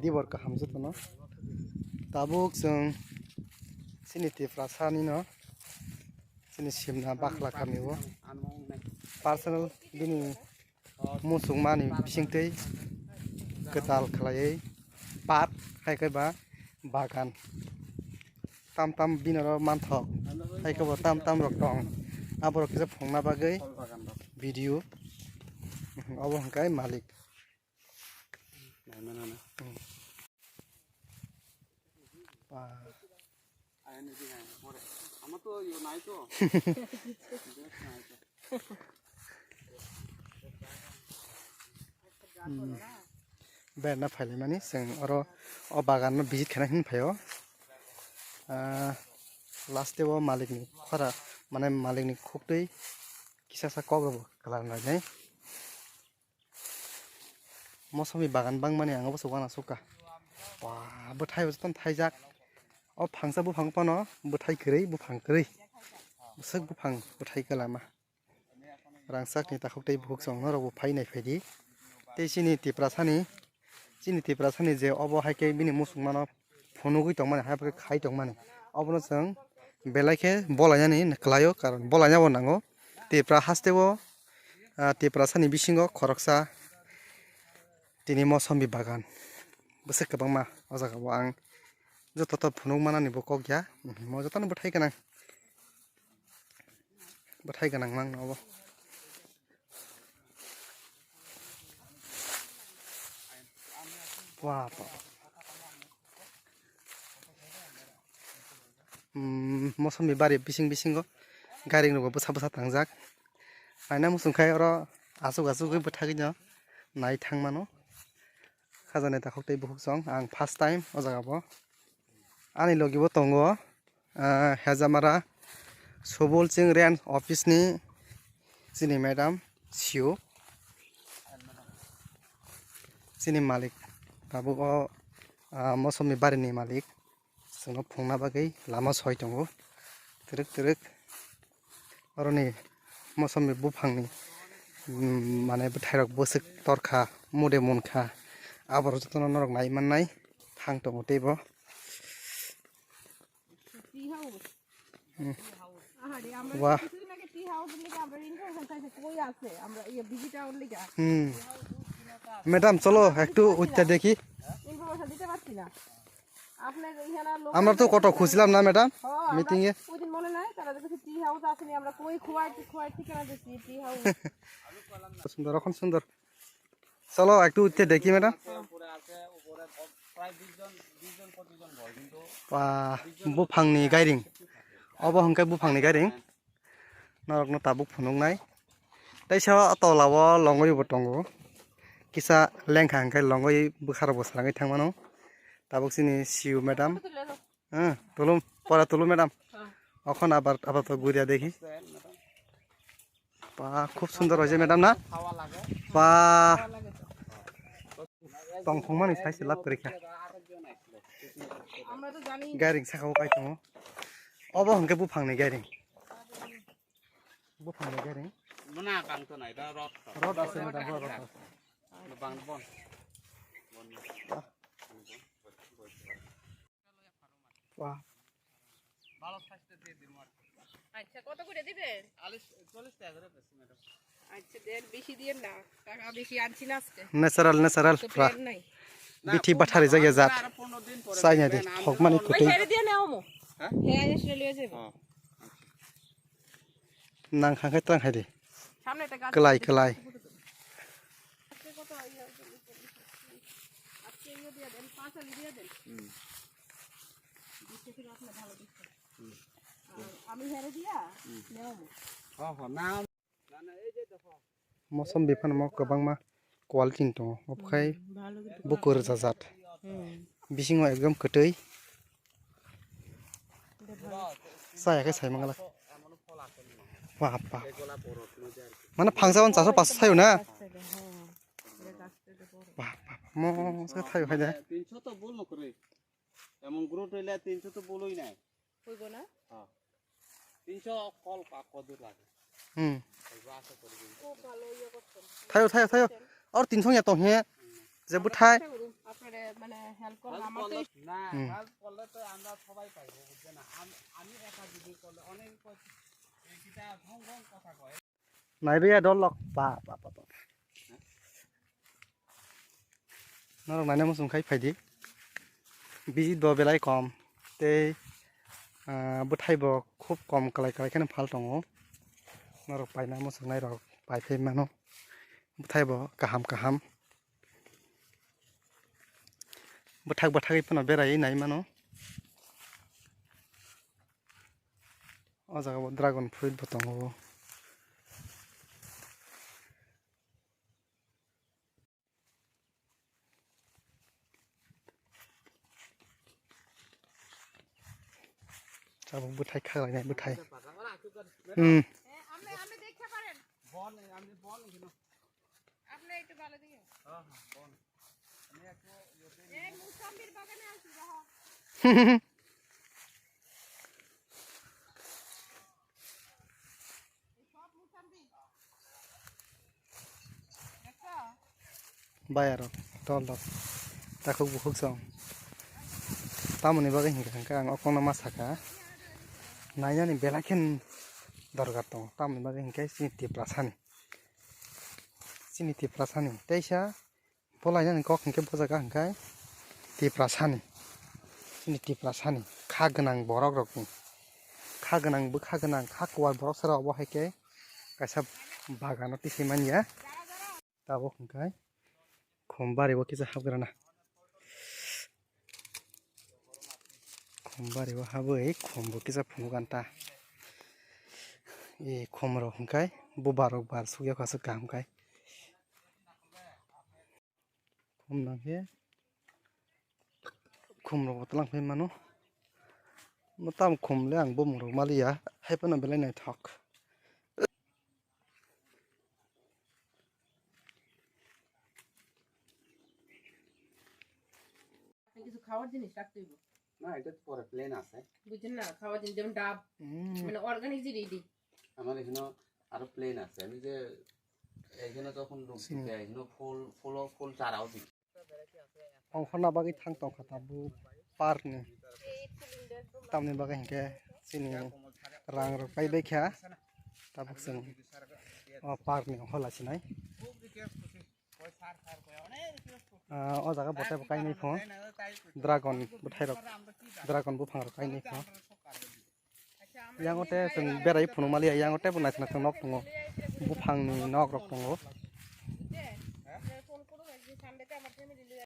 Dibor ka hamza to no. Tabuk जों sinitiफ्रा सानि no. Sini simna bakla kami wo. Personal bini musung mani bisingtei ketal khalai pat hai kai ba bagan. Tam tam binaro manthok hai ka ba tam tam rok tong. Aborok kisa phongna bagai video. Abo hangkai malik. Berna faile mani seng oro o bagan no visit khana hin phayo last o malik ni khara mane malik ni khoktei kisa sa kogobo kalar na jai mosomi bagan bang mani ango so wana suka wa bothai uston thaijak o phangsa bu phang pano bothai krei bu phang krei sek bu phang bothai kalama rangsak ni ta khoktei buk song no ro bu phai nai phaidi te sini tipra sani je obo haike bini musung mano phonugui tongmani haike khai tongmani obono जों belaike bolainani klayo karon bolaina bo nango tipra hasteo tipra sani bisingo khoroksa tini mosambi bagan besek kabangma o jaga bo ang joto to phunuk manani bo kokya mo joto no bothai ganang mang obo Wah, mosambi bari bisingo garing no basa tangjak aina musung khai oro asuk goi bothagi no nai thangmano khajane ta khoktei buhuk song ang first time o jaga bo ani logi bo tongo hejamara sobol ching ren office ni sini madam siu sini malik babu o mosambi bari ni malik जोंनो फंना बागै लामा सहाय दङ trick अरनि मौसुमि बुफांनि माने थायरक बोसक तरखा मुदे मनखा आबर जतन नरक नाय माननाय थां दङ तेबो वाह मैडम चलो একটু উঠতে দেখি আমরা তো কত খুঁজলাম না ম্যাডাম মিটিং এ ওইদিন মনে নাই তারা দেখি টি হাউস আসেনি আমরা কই খোয়াই ঠিকানা দিছি টি হাউস সুন্দর এখন সুন্দর চলো একটু উঠতে দেখি ম্যাডাম উপরে আছে উপরে প্রায় 20 জন 25 জন ভয় কিন্তু বুফাংনি গাইরিং অব হংকাই বুফাংनि गाइरिं नरकनो ताबुक फुनुंनाय ताइसा तलाव लंगयबो दंगो किसा लेंखा हंकाय लंगय बुखार बसराङै थांमानो ताबुक सिनि सिउ मैडम तुलुम परा तुलु मैडम अखन आबार तो गुरिया देखी बा खूब सुंदर होइसे मैडम ना बा तंखंमानि साइसे लाब करिखा गाइरिं साखाव कायथङ अब हंके बुफांनि गाइरिं मना बांतो नाय दा रड আছে मैडम रड बां बन वाह ভালো সাইজটা দিয়ে দিন মার আচ্ছা কত করে দিবেন 40 টাকা করে বেশি ম্যাডাম আচ্ছা দেন বেশি দিয়েন না টাকা বেশি আনছি না আজকে ন্যাচারাল বিঠি বাঠারি জায়গা জাত 15 দিন পরে চাই না দে ঠকমানি কুটি হেরে দিয়ে নাও মো হ্যাঁ এসে লিয়ে যাবে নাং খাঙ্কাই তাং হাইদে সামনে একটা গাছ কলাই আজকে কত আজকে ইয়ে দিয়ে দেন 5 আলি দিয়ে দেন मौसम बिफान म गोबां मा क्वालिटी दङ ओमफ्राय बुकुर जाजात बिसिङाव एकदम खोटै सायाखै सायमांगाला बाप माने फांसावन चासो पास सायो ना बाप मसो थायो हायदे 300 তো বল নকরে এমন গ্রোথ হইলে 300 তো বলই নাই হইব না হ্যাঁ 300 কল কত লাগে থাयो और 300 या तो है যে বুঠাই আপনারে মানে হেল্প করলাম আমার তো না হেল্প করলে তো আমরা সবাই পাইবো বুঝছেন না আমি একা যদি করলে অনেক এইটা ভং ভং কথা কয় নাইবে দল লক বা বা বা নরক নাইনা মুসুম খাই ফাইদি বিজি দ বেলাই কম তে বুঠাইব খুব কম কালাই কালাই কেন ফাল দङ নরক পাইনা মুসুम নাই রক পাইফে মানো বুঠাইব কাহাम काहाम बथाग बथागै फना बेरायै नाय मानो अ जागाव ड्रागन फ्रुइट बतंगो जाबो बुथाय खालायनाय बुथाय আপনি দেখতে পারেন বল আমি বল কিনো আপনি একটু ভালো দিকে হ্যাঁ হ্যাঁ বল আমি একটু এই মুসাম্বির বাগানে আসি দেখো সব মুসাম্বি দেখো बायार दल दल ताखौ बुखुक सं तामुनि बागै हिंखा आं अखंना मासाका नायनानै बेलाखेन दरगार दङ तामुनि बागै हिंखा सिनि तिप्रासानि तैसा बलायनानै कक हिंखा बजागा हिंखा तिप्रासानि सिनि तिप्रासानि खा गोनां बरक रकनि खा गोनांबो खा गोनां खा कवार बरक सेराव बहायके गासा बागानाव तिसैमानिया दाबो हिंखा खमबारि वो किसा हाबग्राना खमबारि वो हाबै खमबो किसा फुमुगान्ता ए खमरो हंखाय बुबारक बार सुगिया खासो गामखाय खम नागे खमरो बतलां फै मानो मताम खमले आं बोमरो मालिया हायपना बेलायनाय थक কিছু খাওয়ার জিনিস রাখতে হইব না এটা তো পরে প্লেন আছে বুঝছেন না খাওয়ার জিনিস যেমন ডাব মানে অর্গানিক জিনিস দিই আমার এখানে আরো প্লেন আছে আমি যে এখানে যখন ঢুকছি এখানে ফুল চারাও দিই अंखना बागै थां तंग खाताबु पार्कनि तामनि बागै हिंखे सिनि रां रपाय बैख्या ताबुक जों पार्कनि हलासिनाय अ जागा बटाय बकायनै फो ड्रागन बटाय रक ड्रागन बुफां रकायनै फो यांगते जों बेराय फुनुमालिया यांगते बनायसना जों नक दङ बुफांनि नक रक दङ ফোন করো যে সানডেতে আমার ফ্যামিলি লিয়ে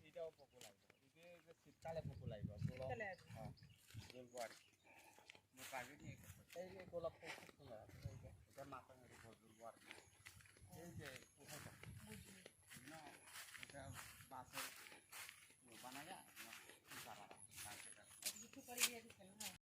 এটাও পোকো লাগবে এই যে শীতকালে পোকো লাগবে চলে আসবে হ্যাঁ বলবো আর কি পাগে নিয়ে এই গোলাপ ফুল খুব সুন্দর